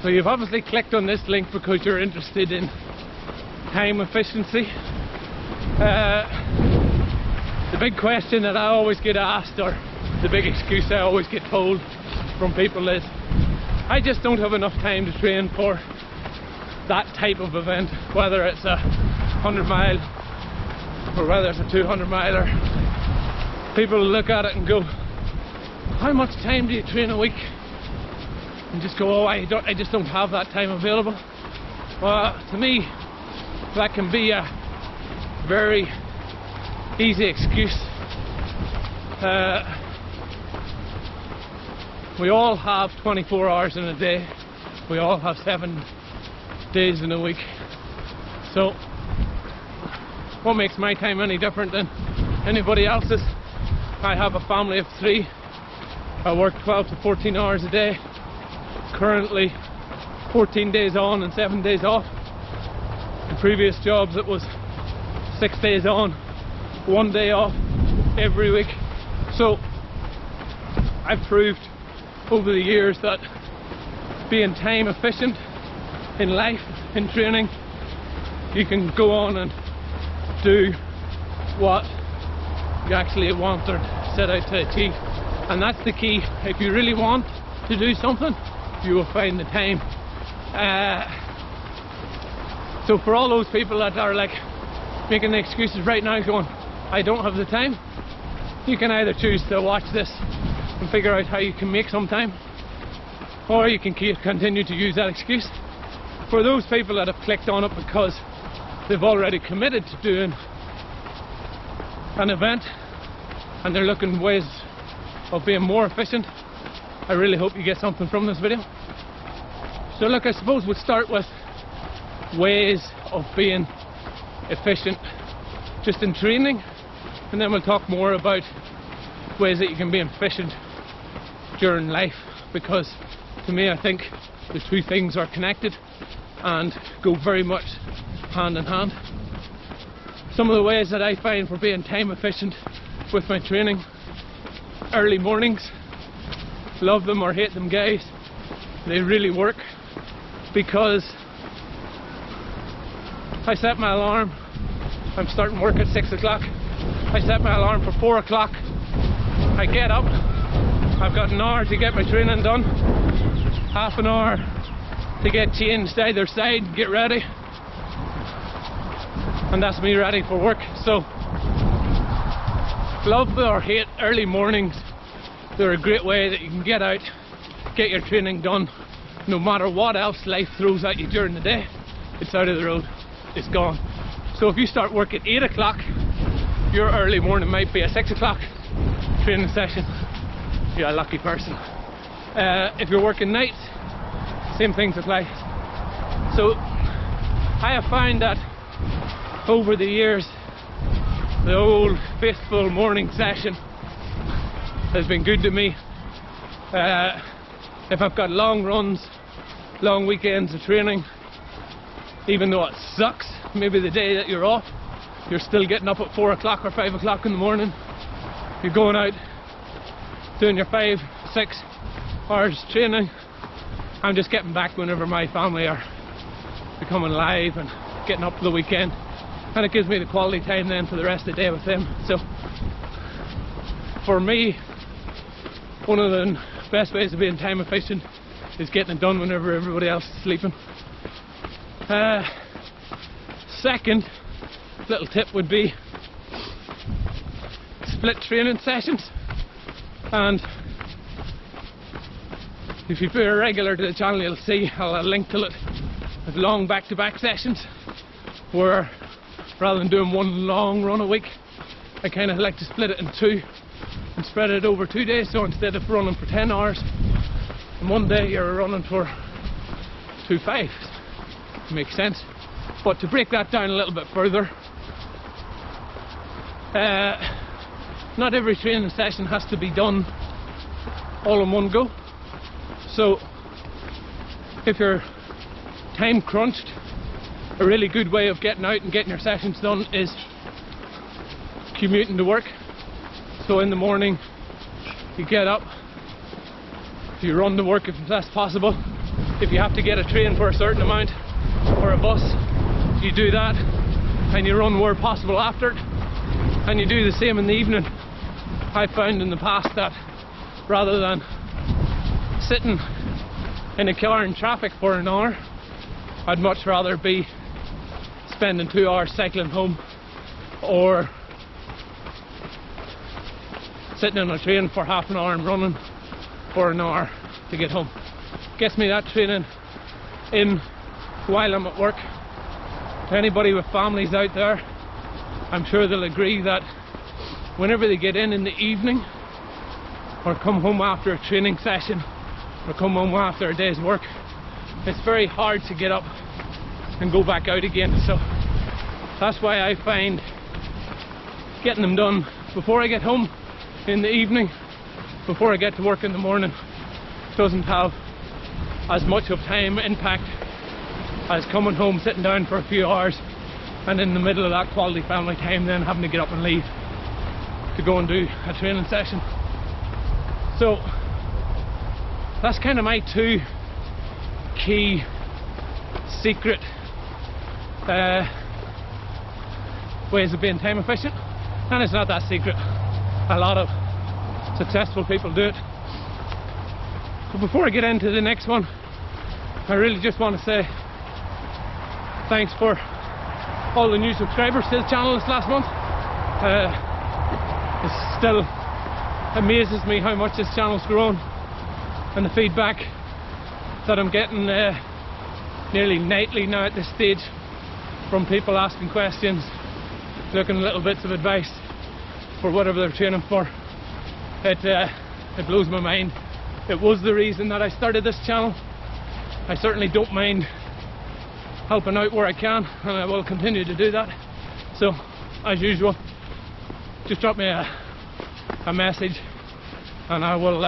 So you've obviously clicked on this link because you're interested in time efficiency. The big question that I always get asked, or the big excuse I always get told from people, is I just don't have enough time to train for that type of event, whether it's a 100 mile or whether it's a 200 miler. People look at it and go, how much time do you train a week? And just go, oh, I just don't have that time available. Well, to me, that can be a very easy excuse. We all have 24 hours in a day. We all have 7 days in a week. So what makes my time any different than anybody else's? I have a family of 3. I work 12 to 14 hours a day. Currently 14 days on and 7 days off. In previous jobs it was 6 days on, 1 day off every week. So I've proved over the years that being time efficient in life, in training, you can go on and do what you actually want or set out to achieve. And that's the key. If you really want to do something, you will find the time. So for all those people that are like making excuses right now going, I don't have the time, you can either choose to watch this and figure out how you can make some time, or you can continue to use that excuse. For those people that have clicked on it because they've already committed to doing an event and they're looking ways of being more efficient, I really hope you get something from this video. So look, I suppose we'll start with ways of being efficient just in training, and then we'll talk more about ways that you can be efficient during life, because to me I think the two things are connected and go very much hand in hand. Some of the ways that I find for being time efficient with my training: early mornings. Love them or hate them, guys, they really work, because I set my alarm. I'm starting work at 6 o'clock. I set my alarm for 4 o'clock. I get up. I've got an hour to get my training done, half an hour to get changed either side, get ready, and that's me ready for work. So love or hate early mornings. They're a great way that you can get out, get your training done, no matter what else life throws at you during the day. It's out of the road, it's gone. So if you start work at 8 o'clock, your early morning might be a 6 o'clock training session. You're a lucky person. If you're working nights, same things apply. So I have found that over the years, the old faithful morning session has been good to me. If I've got long runs, long weekends of training, even though it sucks, maybe the day that you're off, you're still getting up at 4 o'clock or 5 o'clock in the morning, you're going out doing your 5-6 hours training. I'm just getting back whenever my family are becoming live and getting up for the weekend, and it gives me the quality time then for the rest of the day with them. So for me, one of the best ways of being time efficient is getting it done whenever everybody else is sleeping. Second little tip would be split training sessions. And if you've been a regular to the channel, you'll see I'll link to it with long back-to-back sessions, where rather than doing one long run a week, I kind of like to split it in 2 and spread it over 2 days. So instead of running for 10 hours in one day, you're running for 2 5s. Makes sense. But to break that down a little bit further, not every training session has to be done all in one go. So if you're time crunched, a really good way of getting out and getting your sessions done is commuting to work. So in the morning you get up, you run to work if that's possible. if you have to get a train for a certain amount or a bus, you do that and you run where possible after it, and you do the same in the evening. I found in the past that rather than sitting in a car in traffic for an hour, I'd much rather be spending 2 hours cycling home or sitting in a train for half an hour and running for an hour to get home. Gets me that training in while I'm at work. To anybody with families out there, I'm sure they'll agree that whenever they get in the evening or come home after a training session or come home after a day's work, it's very hard to get up and go back out again. So that's why I find getting them done before I get home in the evening, before I get to work in the morning, doesn't have as much of time impact as coming home, sitting down for a few hours, and in the middle of that quality family time then having to get up and leave to go and do a training session. So that's kind of my two key secret ways of being time efficient, and it's not that secret. A lot of successful people do it. So before I get into the next one, I really just want to say thanks for all the new subscribers to the channel this last month. It still amazes me how much this channel's grown, and the feedback that I'm getting nearly nightly now at this stage from people asking questions, looking at little bits of advice for whatever they're training for. It blows my mind. It was the reason that I started this channel. I certainly don't mind helping out where I can, and I will continue to do that. So as usual, just drop me a message and I will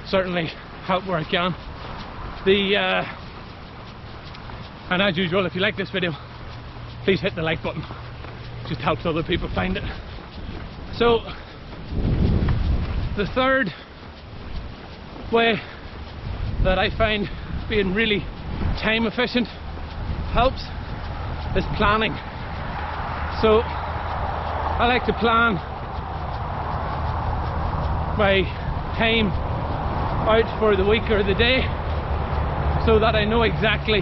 certainly help where I can. And as usual, if you like this video, please hit the like button. It just helps other people find it. So the third way that I find being really time efficient helps is planning. So I like to plan my time out for the week or the day so that I know exactly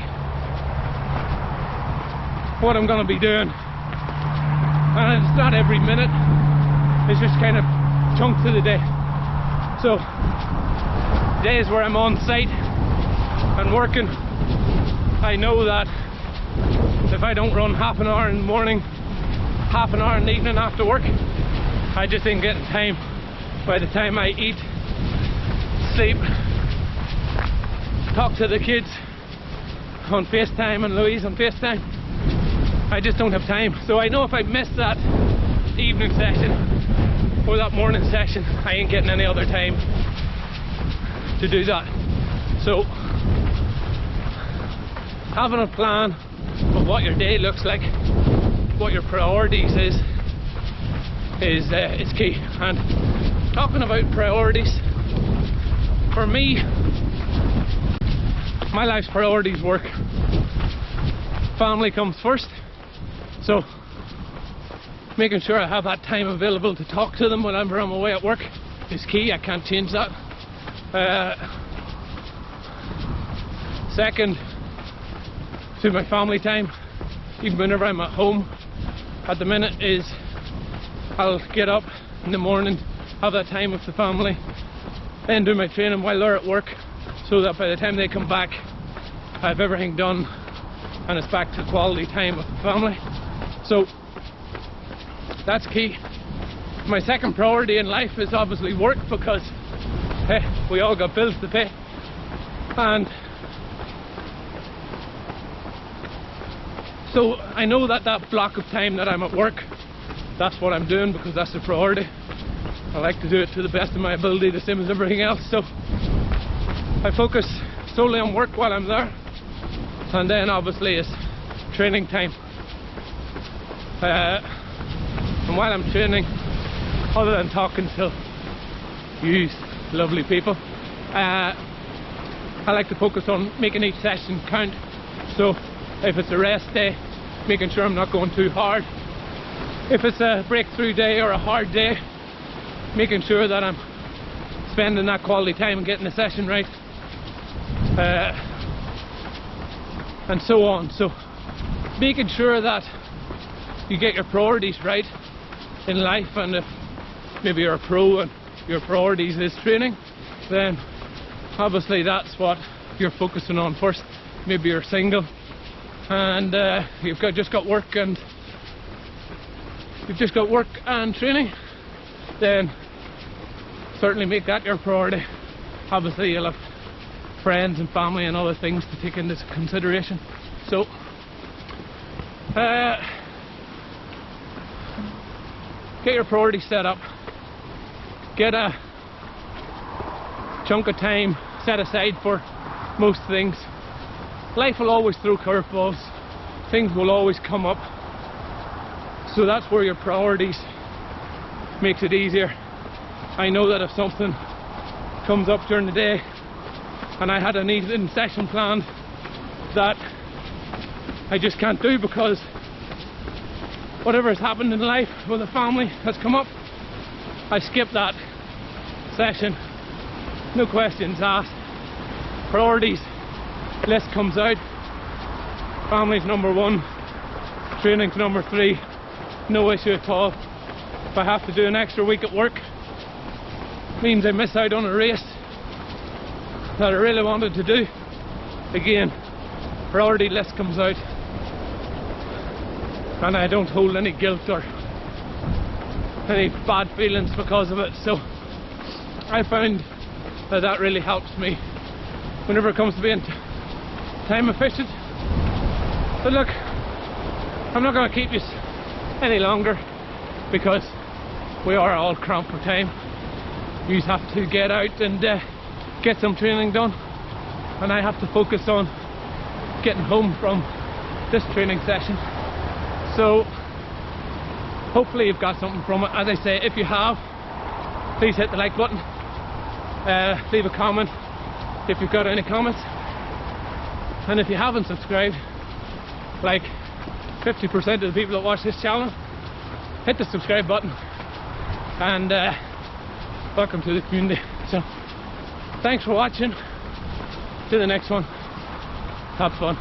what I'm going to be doing, and it's not every minute, it's just kind of chunks of the day. So days where I'm on site and working, I know that if I don't run half an hour in the morning, half an hour in the evening after work, I just ain't getting time by the time I eat, sleep, talk to the kids on FaceTime and Louise on FaceTime. I just don't have time. So I know if I miss that evening session or that morning session, I ain't getting any other time to do that. So having a plan of what your day looks like, what your priorities is key. And talking about priorities, for me, my life's priorities work. Family comes first, so making sure I have that time available to talk to them whenever I'm away at work is key. I can't change that. Second, to my family time, even whenever I'm at home at the minute, is I'll get up in the morning, have that time with the family, then do my training while they're at work, so that by the time they come back I have everything done and it's back to quality time with the family. So that's key. My second priority in life is obviously work, because hey, we all got bills to pay, and so I know that that block of time that I'm at work, that's what I'm doing because that's the priority. I like to do it to the best of my ability, the same as everything else. So I focus solely on work while I'm there, and then obviously it's training time. And while I'm training, other than talking to you lovely people, I like to focus on making each session count. So if it's a rest day, making sure I'm not going too hard. If it's a breakthrough day or a hard day, making sure that I'm spending that quality time and getting the session right, and so on. So making sure that you get your priorities right in life, and if maybe you're a pro and your priorities is training, then obviously that's what you're focusing on first. Maybe you're single and you've just got work and training, then certainly make that your priority. Obviously you'll have friends and family and other things to take into consideration. So get your priorities set up. Get a chunk of time set aside for most things. Life will always throw curveballs. Things will always come up. So that's where your priorities makes it easier. I know that if something comes up during the day and I had an evening session planned that I just can't do because whatever has happened in life with the family has come up, I skip that session, no questions asked. Priorities list comes out. Family's number 1, training's number 3, no issue at all. If I have to do an extra week at work, means I miss out on a race that I really wanted to do, again, priority list comes out, and I don't hold any guilt or any bad feelings because of it. So I found that that really helps me whenever it comes to being time efficient. But look, I'm not going to keep you any longer because we are all cramped for time. You have to get out and get some training done, and I have to focus on getting home from this training session. So hopefully you've got something from it. As I say, if you have, please hit the like button, leave a comment if you've got any comments, and if you haven't subscribed, like 50% of the people that watch this channel, hit the subscribe button, and welcome to the community. So thanks for watching. To the next one. Have fun.